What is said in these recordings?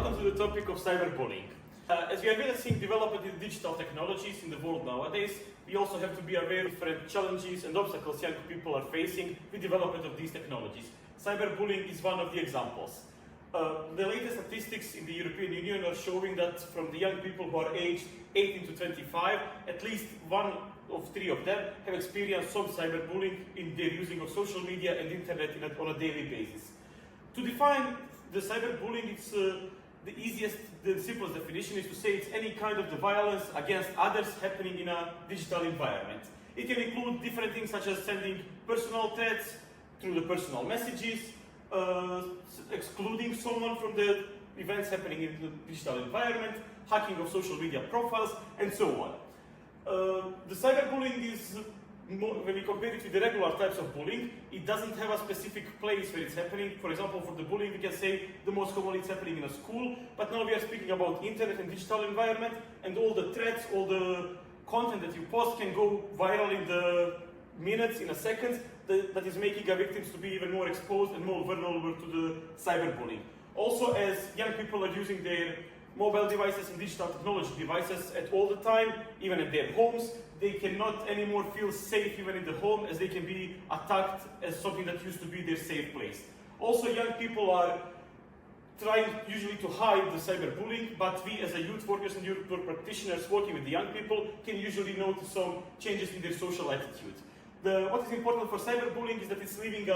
welcome to the topic of cyberbullying. As we are witnessing development in digital technologies in the world nowadays, we also have to be aware of different challenges and obstacles young people are facing with development of these technologies. Cyberbullying is one of the examples. The latest statistics in the European Union are showing that from the young people who are aged 18 to 25, at least 1 of 3 of them have experienced some cyberbullying in their using of social media and internet on a daily basis. To define the cyberbullying, it's the easiest, the simplest definition is to say it's any kind of the violence against others happening in a digital environment. It can include different things such as sending personal threats through the personal messages, excluding someone from the events happening in the digital environment, hacking of social media profiles, and so on. The cyberbullying is, when we compare it with the regular types of bullying, it doesn't have a specific place where it's happening. For example, for the bullying, we can say the most commonly it's happening in a school, but now we are speaking about internet and digital environment, and all the threats, all the content that you post can go viral in the minutes, in a second, that is making our victims to be even more exposed and more vulnerable to the cyberbullying. Also, as young people are using their mobile devices and digital technology devices at all the time, even at their homes, they cannot anymore feel safe even in the home, as they can be attacked as something that used to be their safe place. Also, young people are trying usually to hide the cyberbullying, but we as a youth workers and youth work practitioners working with the young people can usually notice some changes in their social attitude. What is important for cyberbullying is that it's leaving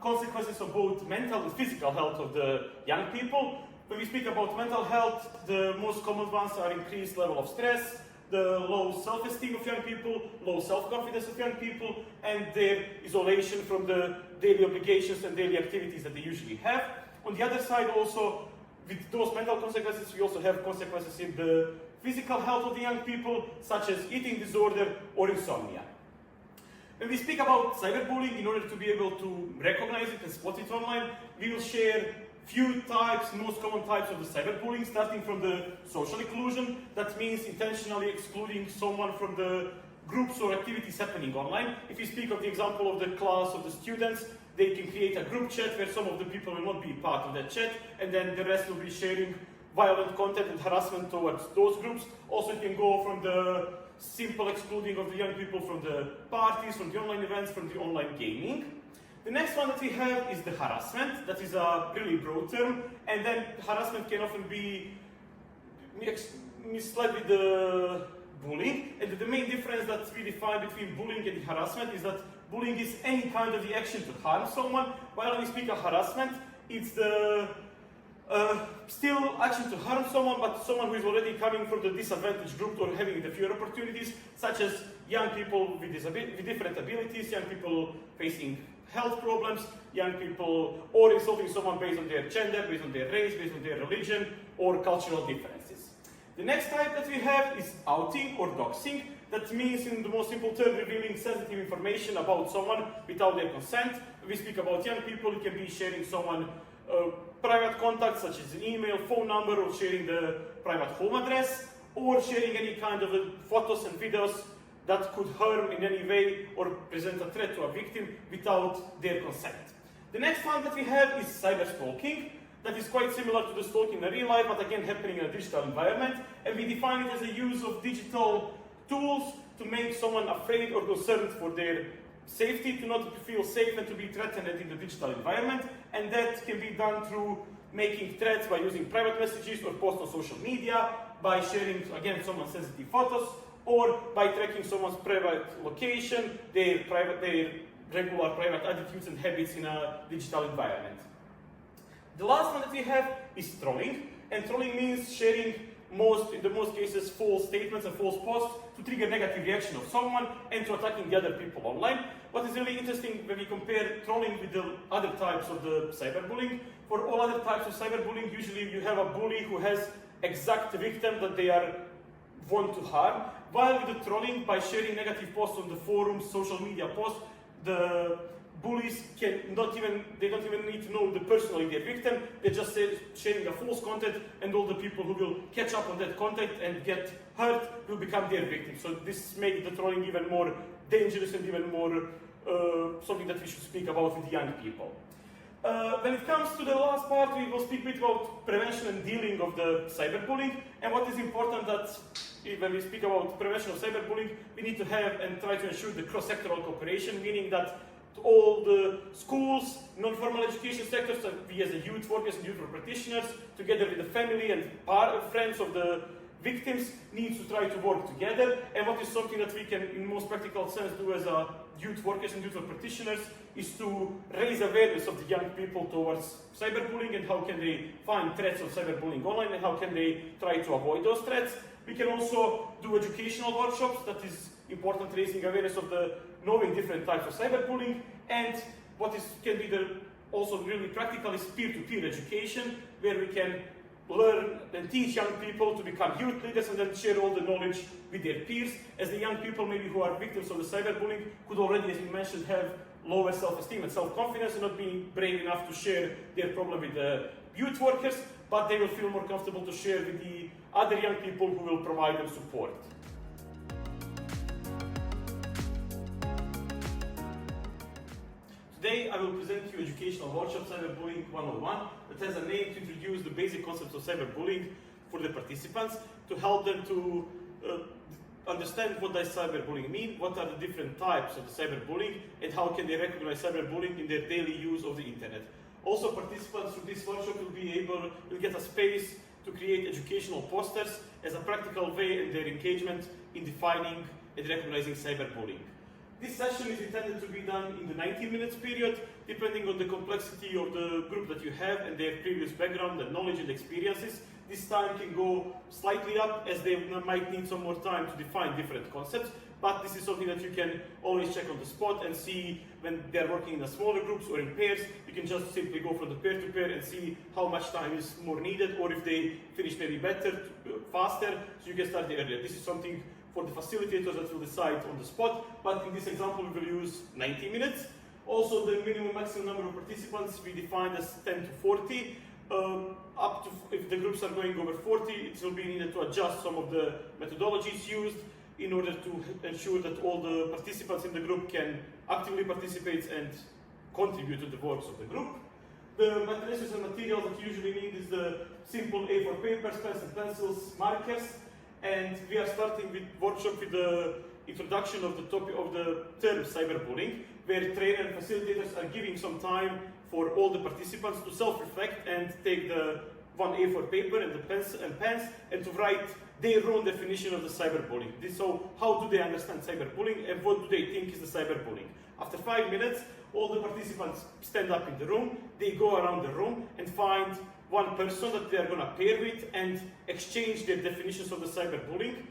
consequences of both mental and physical health of the young people. When we speak about mental health, the most common ones are increased level of stress, the low self-esteem of young people, low self-confidence of young people, and their isolation from the daily obligations and daily activities that they usually have. On the other side, also, with those mental consequences, we also have consequences in the physical health of the young people, such as eating disorder or insomnia. When we speak about cyberbullying, in order to be able to recognize it and spot it online, we will share few types, most common types of the cyberbullying, starting from the social exclusion. That means intentionally excluding someone from the groups or activities happening online. If we speak of the example of the class of the students, they can create a group chat where some of the people will not be part of that chat, and then the rest will be sharing violent content and harassment towards those groups. Also, it can go from the simple excluding of the young people from the parties, from the online events, from the online gaming. The next one that we have is the harassment. That is a really broad term, and then harassment can often be misled with the bullying. And the main difference that we define between bullying and harassment is that bullying is any kind of the action to harm someone, while when we speak of harassment, it's the still action to harm someone, but someone who is already coming from the disadvantaged group or having the fewer opportunities, such as young people with different abilities, young people facing health problems, young people, or insulting someone based on their gender, based on their race, based on their religion, or cultural differences. The next type that we have is outing or doxing. That means, in the most simple term, revealing sensitive information about someone without their consent. When we speak about young people, it can be sharing someone private contacts such as an email, phone number, or sharing the private home address, or sharing any kind of photos and videos that could harm in any way or present a threat to a victim without their consent. The next one that we have is cyber stalking. That is quite similar to the stalking in real life, but again happening in a digital environment. And we define it as a use of digital tools to make someone afraid or concerned for their safety, to not feel safe and to be threatened in the digital environment. And that can be done through making threats by using private messages or posts on social media, by sharing, again, someone's sensitive photos, or by tracking someone's private location, their regular private attitudes and habits in a digital environment. The last one that we have is trolling, and trolling means sharing in the most cases, false statements and false posts to trigger negative reaction of someone and to attacking the other people online. What is really interesting when we compare trolling with the other types of the cyberbullying, for all other types of cyberbullying, usually you have a bully who has exact victim that they want to harm, while with the trolling, by sharing negative posts on the forums, social media posts, the bullies don't even need to know the personally their victim. They're just sharing a false content, and all the people who will catch up on that content and get hurt will become their victims. So this makes the trolling even more dangerous and even more something that we should speak about with young people. When it comes to the last part, we will speak a bit about prevention and dealing of the cyberbullying. And what is important that when we speak about prevention of cyberbullying, we need to have and try to ensure the cross-sectoral cooperation, meaning that all the schools, non-formal education sectors, and we as the youth workers and youth practitioners, together with the family and friends of the victims, need to try to work together. And what is something that we can, in most practical sense, do as a youth workers and youth practitioners is to raise awareness of the young people towards cyberbullying and how can they find threats of cyberbullying online and how can they try to avoid those threats. We can also do educational workshops, that is important, raising awareness of the knowing different types of cyberbullying. And what can be also really practical is peer-to-peer education, where we can learn and teach young people to become youth leaders and then share all the knowledge with their peers, as the young people maybe who are victims of the cyberbullying could already, as we mentioned, have lower self-esteem and self-confidence and not being brave enough to share their problem with the youth workers, but they will feel more comfortable to share with the other young people who will provide them support. Today I will present you educational workshop Cyberbullying 101 that has a name to introduce the basic concepts of cyberbullying for the participants, to help them to understand what does cyberbullying mean, what are the different types of the cyberbullying, and how can they recognize cyberbullying in their daily use of the internet. Also, participants through this workshop will get a space to create educational posters as a practical way in their engagement in defining and recognizing cyberbullying. This session is intended to be done in the 90 minutes period, depending on the complexity of the group that you have and their previous background and knowledge and experiences. This time can go slightly up, as they might need some more time to define different concepts, but this is something that you can always check on the spot and see when they're working in smaller groups or in pairs. You can just simply go from the pair-to-pair and see how much time is more needed, or if they finish maybe better, faster, so you can start earlier. This is something for the facilitators that will decide on the spot, but in this example we will use 90 minutes. Also, the minimum maximum number of participants we defined as 10 to 40. Up to, if the groups are going over 40, it will be needed to adjust some of the methodologies used in order to ensure that all the participants in the group can actively participate and contribute to the works of the group. The materials and materials that you usually need is the simple A4 papers, pens and pencils, markers, and we are starting with workshop with the introduction of the topic of the term cyberbullying, where trainer and facilitators are giving some time for all the participants to self-reflect and take the one A4 paper and the pens and to write their own definition of the cyberbullying. So how do they understand cyberbullying and what do they think is the cyberbullying? After 5 minutes, all the participants stand up in the room, they go around the room and find one person that they are going to pair with and exchange their definitions of the cyberbullying.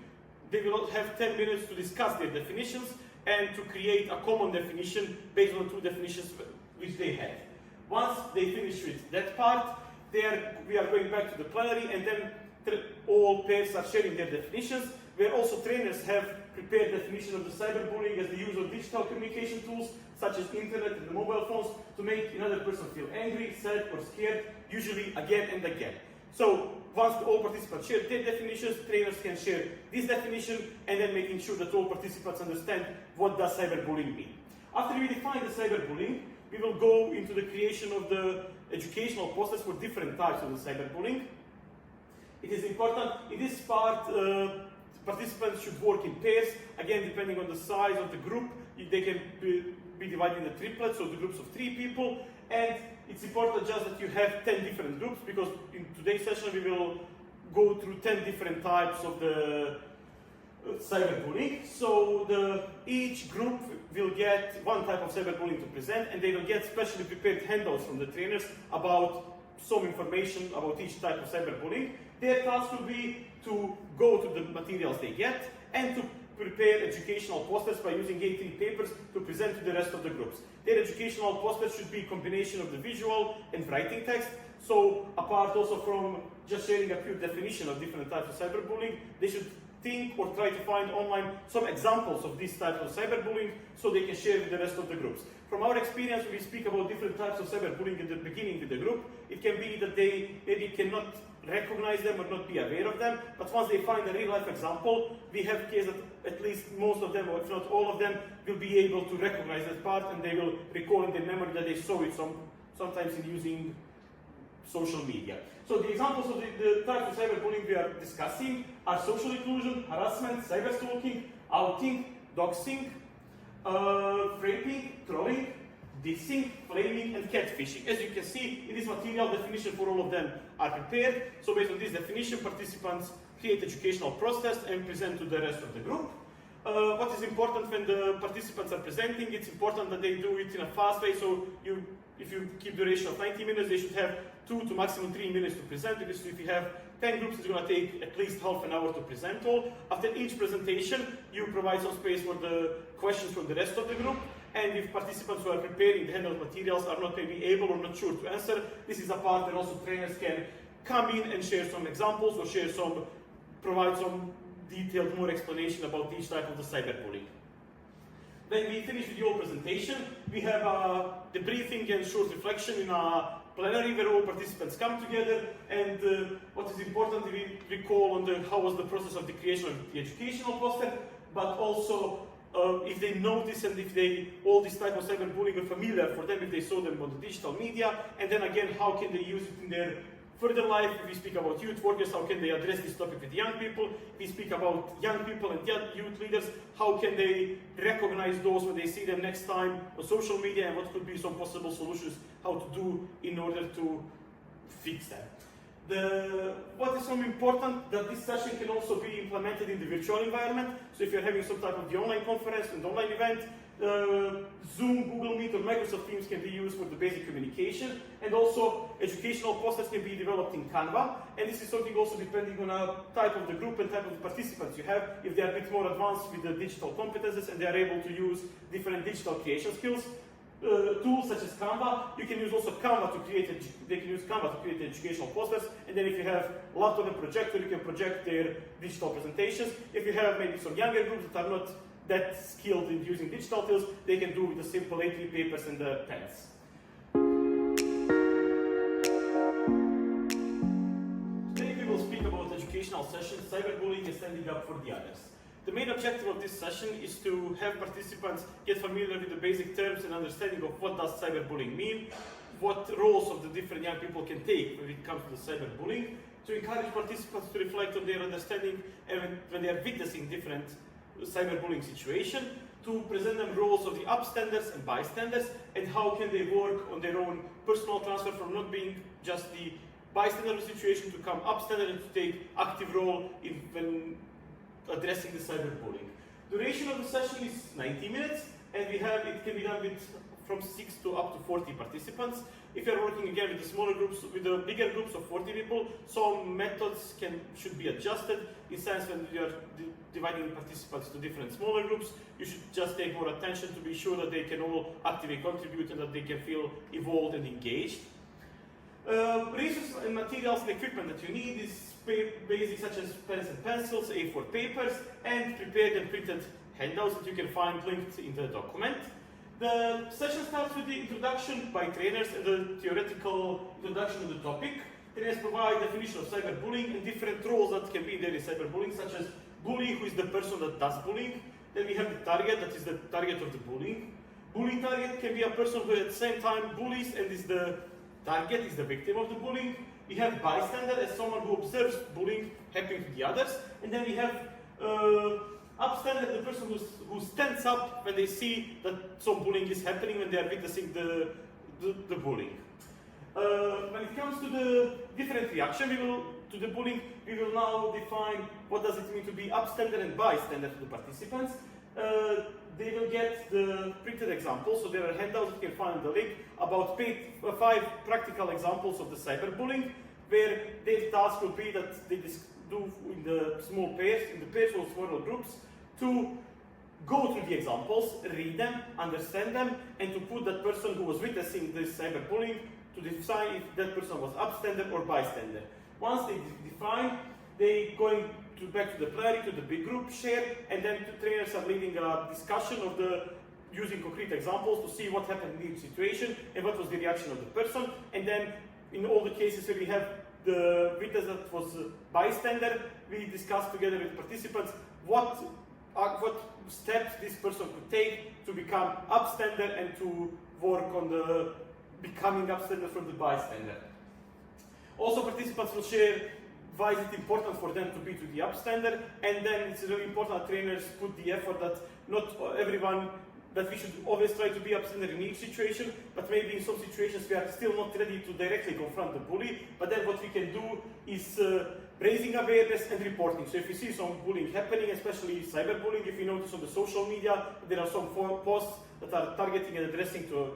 They will have 10 minutes to discuss their definitions and to create a common definition based on the two definitions which they have. Once they finish with that part, we are going back to the plenary, and then all pairs are sharing their definitions, where also trainers have prepared definition of the cyberbullying as the use of digital communication tools such as internet and the mobile phones to make another person feel angry, sad or scared, usually again and again. So once all participants share their definitions, trainers can share this definition, and then making sure that all participants understand what does cyberbullying mean. After we define the cyberbullying, we will go into the creation of the educational posters for different types of the cyberbullying. It is important, in this part, participants should work in pairs. Again, depending on the size of the group, they can be divided into triplets, so the groups of 3 people. And it's important just that you have 10 different groups, because in today's session we will go through 10 different types of the cyberbullying. So each group will get one type of cyberbullying to present, and they will get specially prepared handouts from the trainers about some information about each type of cyberbullying. Their task will be to go to the materials they get and to prepare educational posters by using A3 papers to present to the rest of the groups. Their educational posters should be a combination of the visual and writing text. So apart also from just sharing a pure definition of different types of cyberbullying, they should think or try to find online some examples of these types of cyberbullying so they can share with the rest of the groups. From our experience, when we speak about different types of cyberbullying in the beginning with the group, it can be that they maybe cannot recognize them or not be aware of them, but once they find a real-life example, we have a case that at least most of them, or if not all of them, will be able to recognize that part, and they will recall in their memory that they saw it sometimes in using social media. So the examples of the types of cyberbullying we are discussing are social inclusion, harassment, cyberstalking, outing, doxing, raping, trolling, dissing, flaming, and catfishing. As you can see, in this material, definition for all of them are prepared. So based on this definition, participants create educational process and present to the rest of the group. What is important when the participants are presenting, it's important that they do it in a fast way. So if you keep duration of 90 minutes, they should have 2 to maximum 3 minutes to present, because if you have 10 groups, it's going to take at least half an hour to present all. After each presentation, you provide some space for the questions from the rest of the group. And if participants who are preparing the handout materials are not maybe able or not sure to answer, this is a part where also trainers can come in and share some examples or provide some detailed more explanation about each type of the cyberbullying. When we finish with the whole presentation, we have a debriefing and short reflection in a plenary where all participants come together, and what is important, we recall on how was the process of the creation of the educational poster, but also if they notice and if all this type of cyberbullying are familiar for them, if they saw them on the digital media, and then again, how can they use it in their further life. If we speak about youth workers, how can they address this topic with young people? If we speak about young people and youth leaders, how can they recognize those when they see them next time on social media, and what could be some possible solutions how to do in order to fix that. What is so important, that this session can also be implemented in the virtual environment. So if you're having some type of the online conference and online event, Zoom, Google Meet, or Microsoft Teams can be used for the basic communication, and also educational posters can be developed in Canva, and this is something also depending on a type of the group and type of the participants you have. If they are a bit more advanced with the digital competences and they are able to use different digital creation skills, tools such as Canva, you can use also Canva to create, they can use Canva to create educational posters, and then if you have laptop and projector, you can project their digital presentations. If you have maybe some younger groups that are not that skilled in using digital tools, they can do with the simple A3 papers and the pens. Today we will speak about educational sessions, cyberbullying and standing up for the others. The main objective of this session is to have participants get familiar with the basic terms and understanding of what does cyberbullying mean, what roles of the different young people can take when it comes to the cyberbullying, to encourage participants to reflect on their understanding and when they are witnessing different cyberbullying situation, to present them roles of the upstanders and bystanders, and how can they work on their own personal transfer from not being just the bystander situation to become upstander and to take active role in when addressing the cyberbullying. Duration of the session is 90 minutes, and it can be done with from 6 to up to 40 participants. If you're working again with the smaller groups, with the bigger groups of 40 people, some methods should be adjusted. In sense, when you are dividing participants to different smaller groups, you should just take more attention to be sure that they can all actively contribute and that they can feel involved and engaged. Resources and materials and equipment that you need is basic, such as pens and pencils, A4 papers, and prepared and printed handouts that you can find linked in the document. The session starts with the introduction by trainers and the theoretical introduction to the topic. Trainers provide definition of cyberbullying and different roles that can be there in cyberbullying, such as bully, who is the person that does bullying. Then we have the target, that is the target of the bullying. Bullying target can be a person who at the same time bullies and is the target, is the victim of the bullying. We have bystander as someone who observes bullying happening to the others. And then we have upstander, the person who stands up when they see that some bullying is happening, when they are witnessing the bullying. When it comes to the different reaction to the bullying, we will now define what does it mean to be upstander and bystander to the participants. They will get the printed examples, so there are handouts you can find the link about 5 practical examples of the cyberbullying, where their task will be that they do in the small pairs, in the pairs or small groups, to go through the examples, read them, understand them, and to put that person who was witnessing this cyberbullying to decide if that person was upstander or bystander. Once they define, they going back to the plenary, to the big group share, and then the trainers are leading a discussion of using concrete examples to see what happened in each situation and what was the reaction of the person. And then in all the cases where we have the witness that was bystander, we discuss together with participants what steps this person could take to become upstander and to work on the becoming upstander from the bystander. Also, participants will share why is it important for them to be to the upstander, and then it's really important that trainers put the effort that not everyone, that we should always try to be upstander in each situation, but maybe in some situations we are still not ready to directly confront the bully, but then what we can do is raising awareness and reporting. So if you see some bullying happening, especially cyberbullying, if you notice on the social media, there are some posts that are targeting and addressing to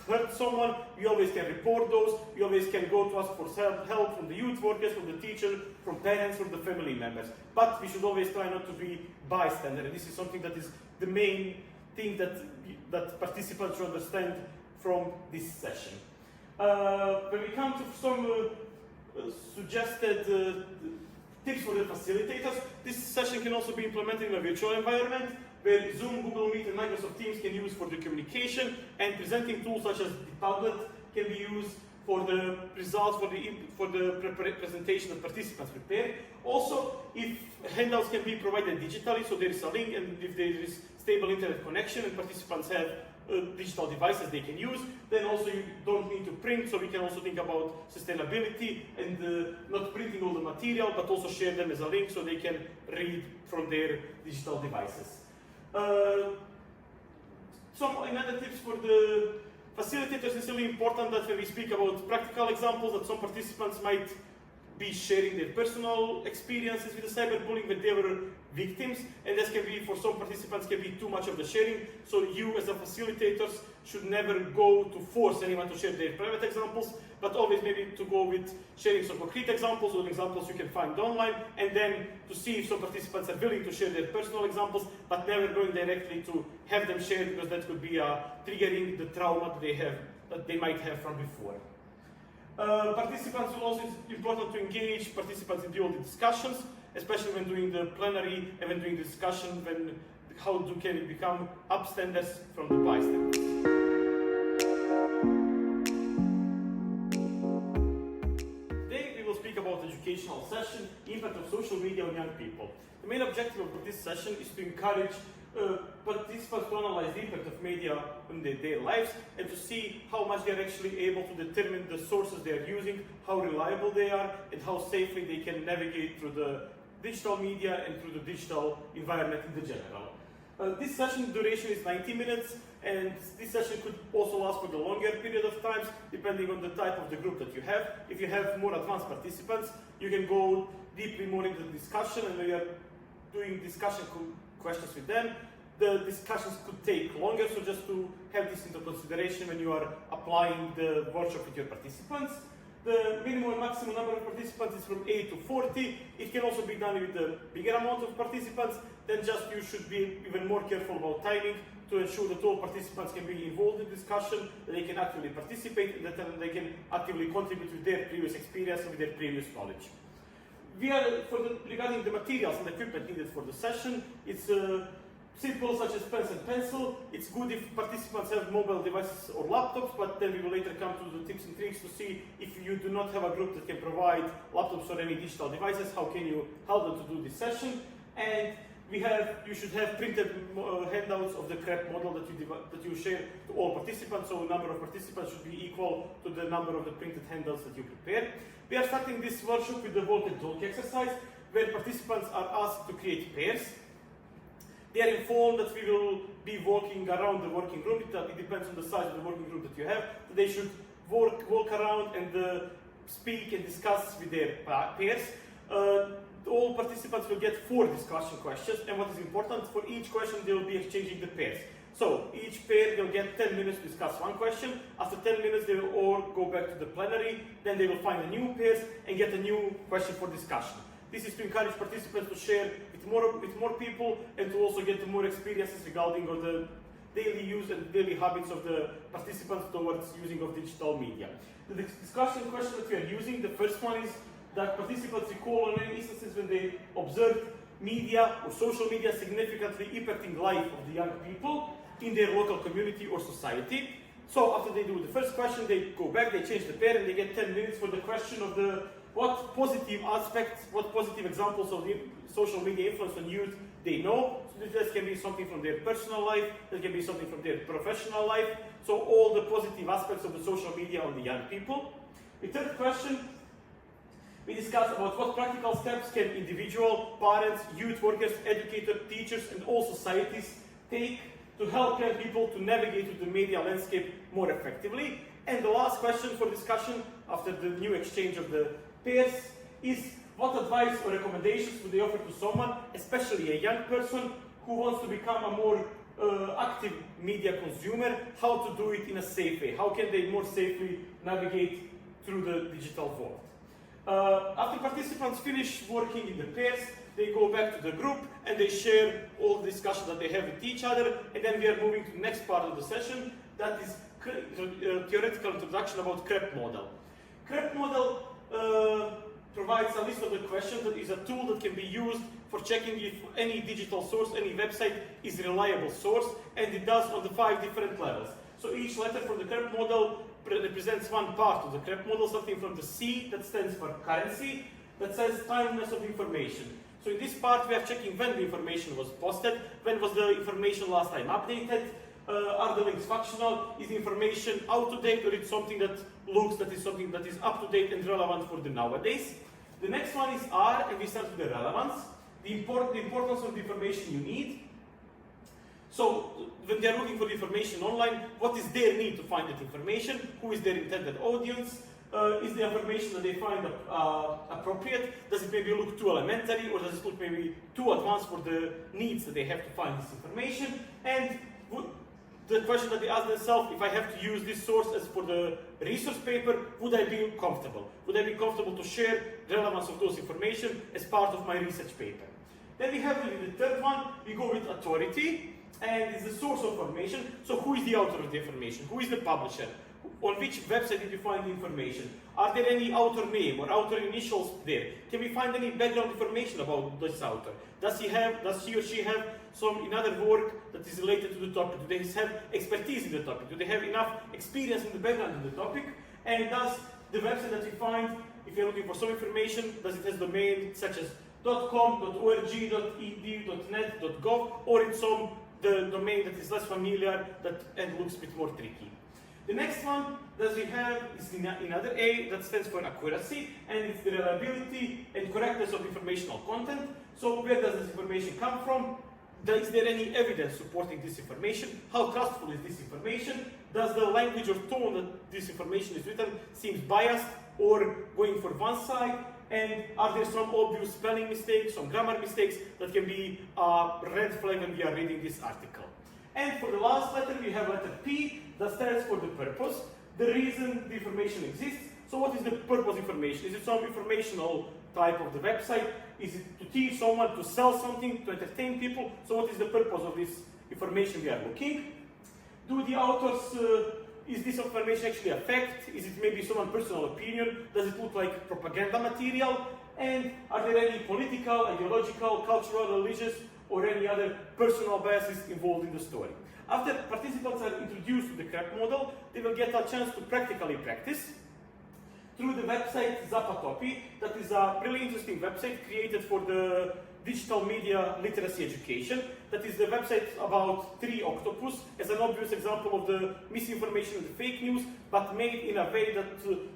hurt someone, we always can report those, we always can go to ask for help from the youth workers, from the teacher, from parents, from the family members. But we should always try not to be bystander, and this is something that is the main thing that participants should understand from this session. When we come to some suggested tips for the facilitators, this session can also be implemented in a virtual environment, where Zoom, Google Meet, and Microsoft Teams can use for the communication, and presenting tools such as the tablet can be used for the results, for the presentation that participants prepare. Also, if handouts can be provided digitally, so there is a link, and if there is stable internet connection and participants have digital devices they can use, then also you don't need to print, so we can also think about sustainability and not printing all the material, but also share them as a link so they can read from their digital devices. Some another tips for the facilitators, is really important that when we speak about practical examples, that some participants might be sharing their personal experiences with the cyberbullying when they were victims, and this can be, for some participants, can be too much of the sharing. So you as a facilitators should never go to force anyone to share their private examples, but always maybe to go with sharing some concrete examples or examples you can find online, and then to see if some participants are willing to share their personal examples, but never going directly to have them share, because that could be triggering the trauma that they might have from before. Participants will also, it's important to engage participants in all the discussions, especially when doing the plenary and when doing the discussion, can you become upstanders from the bystanders. Today we will speak about educational session, impact of social media on young people. The main objective of this session is to encourage participants to analyze the impact of media on their lives and to see how much they are actually able to determine the sources they are using, how reliable they are, and how safely they can navigate through the digital media and through the digital environment in the general. This session duration is 90 minutes, and this session could also last for the longer period of times, depending on the type of the group that you have. If you have more advanced participants, you can go deeply more into the discussion, and when you are doing discussion questions with them, the discussions could take longer, so just to have this into consideration when you are applying the workshop with your participants. The minimum and maximum number of participants is from 8 to 40. It can also be done with a bigger amount of participants, then just you should be even more careful about timing to ensure that all participants can be involved in discussion, that they can actively participate, and that they can actively contribute with their previous experience and with their previous knowledge. Regarding the materials and equipment needed for the session, it's simple, such as pens and pencil. It's good if participants have mobile devices or laptops, but then we will later come to the tips and tricks to see if you do not have a group that can provide laptops or any digital devices, how can you help them to do this session. And you should have printed handouts of the CREP model that you share to all participants, so the number of participants should be equal to the number of the printed handouts that you prepare. We are starting this workshop with the walk and talk exercise, where participants are asked to create pairs. They are informed that we will be walking around the working room. It depends on the size of the working group that you have. So they should walk around and speak and discuss with their pairs. All participants will get 4 discussion questions, and what is important, for each question they will be exchanging the pairs. So each pair will get 10 minutes to discuss one question. After 10 minutes they will all go back to the plenary, then they will find a new pairs and get a new question for discussion. This is to encourage participants to share with more people and to also get more experiences regarding the daily use and daily habits of the participants towards using of digital media. The discussion question that we are using, the first one is that participants recall on any instances when they observed media or social media significantly impacting life of the young people in their local community or society. So after they do the first question, they go back, they change the pair, and they get 10 minutes for the question of what positive aspects, what positive examples of the social media influence on youth they know. So this can be something from their personal life, that can be something from their professional life. So all the positive aspects of the social media on the young people. The third question, we discussed about what practical steps can individual, parents, youth workers, educators, teachers, and all societies take to help young people to navigate through the media landscape more effectively. And the last question for discussion after the new exchange of the pairs is what advice or recommendations would they offer to someone, especially a young person, who wants to become a more active media consumer, how to do it in a safe way? How can they more safely navigate through the digital world? After participants finish working in the pairs, they go back to the group and they share all the discussion that they have with each other, and then we are moving to the next part of the session, that is theoretical introduction about CREP model. CREP model provides a list of the questions that is a tool that can be used for checking if any digital source, any website is a reliable source, and it does on the 5 different levels. So each letter from the CREP model represents one part of the CREP model, something from the C that stands for currency, that says timeliness of information. So in this part we are checking when the information was posted, when was the information last time updated, are the links functional, is the information out to date, or it's something that looks that is something that is up to date and relevant for the nowadays. The next one is R, and we start with the relevance, the importance of the information you need. So when they're looking for information online, what is their need to find that information? Who is their intended audience? Is the information that they find appropriate? Does it maybe look too elementary, or does it look maybe too advanced for the needs that they have to find this information? And the question that they ask themselves, if I have to use this source as for the research paper, would I be comfortable? Would I be comfortable to share relevance of those information as part of my research paper? Then we have the third one, we go with authority, and it's the source of information. So who is the author of the information? Who is the publisher? On which website did you find the information? Are there any author name or author initials there? Can we find any background information about this author? Does he or she have some another work that is related to the topic? Do they have expertise in the topic? Do they have enough experience in the background in the topic? And does the website that you find, if you're looking for some information, does it have domain such as .com, .org, .edu, .net, .gov, or in some the domain that is less familiar and looks a bit more tricky? The next one that we have is another A, that stands for accuracy, and it's the reliability and correctness of informational content. So where does this information come from? Is there any evidence supporting this information? How trustful is this information? Does the language or tone that this information is written seems biased or going for one side? And are there some obvious spelling mistakes, some grammar mistakes that can be a red flag when we are reading this article? And for the last letter, we have letter P, that stands for the purpose, the reason the information exists. So what is the purpose information? Is it some informational type of the website? Is it to teach someone, to sell something, to entertain people? So what is the purpose of this information we are looking? Do the authors, is this information actually a fact? Is it maybe someone's personal opinion? Does it look like propaganda material? And are there any political, ideological, cultural, religious, or any other personal biases involved in the story? After participants are introduced to the CREP model, they will get a chance to practically practice through the website Zapatopi. That is a really interesting website created for the digital media literacy education. That is the website about 3 octopus as an obvious example of the misinformation and the fake news, but made in a way that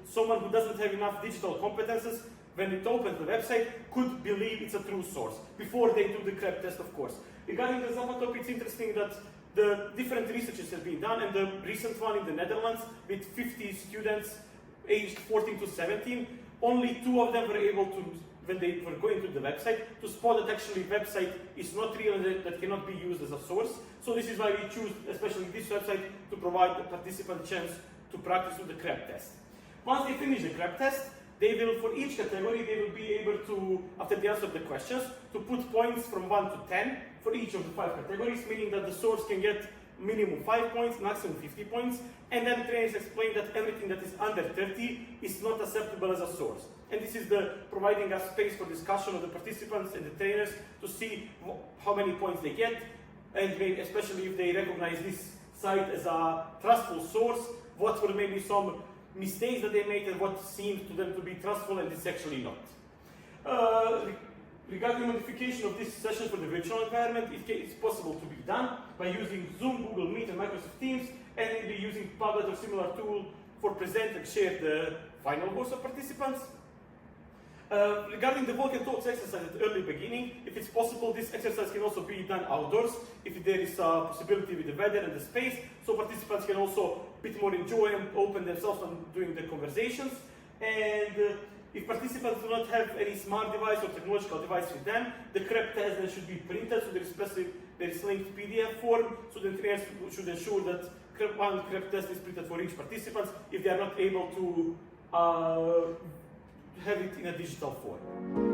someone who doesn't have enough digital competences, when it opens the website, could believe it's a true source, before they do the CREP test, of course. Regarding the Zapatopi, it's interesting that the different researches have been done, and the recent one in the Netherlands with 50 students aged 14 to 17, only 2 of them were able to, when they were going to the website, to spot that actually website is not real and that cannot be used as a source. So this is why we choose, especially this website, to provide the participant chance to practice with the CREP test. Once they finish the CREP test, they will, for each category, they will be able to, after they answer the questions, to put points from 1 to 10 for each of the 5 categories, meaning that the source can get minimum 5 points, maximum 50 points, and then trainers explain that everything that is under 30 is not acceptable as a source. And this is providing a space for discussion of the participants and the trainers to see how many points they get, and maybe especially if they recognize this site as a trustful source, what were maybe some mistakes that they made and what seems to them to be trustful and it's actually not. Regarding modification of this session for the virtual environment, it's possible to be done by using Zoom, Google Meet, and Microsoft Teams, and maybe using Padlet or similar tool for present and share the final voice of participants. Regarding the walk and talks exercise at the early beginning, if it's possible, this exercise can also be done outdoors if there is a possibility with the weather and the space, so participants can also a bit more enjoy and open themselves on doing the conversations. And if participants do not have any smart device or technological device with them, the CREP test then should be printed, so there is linked PDF form, so the trainers should ensure that one CREP test is printed for each participant if they are not able to have it in a digital form.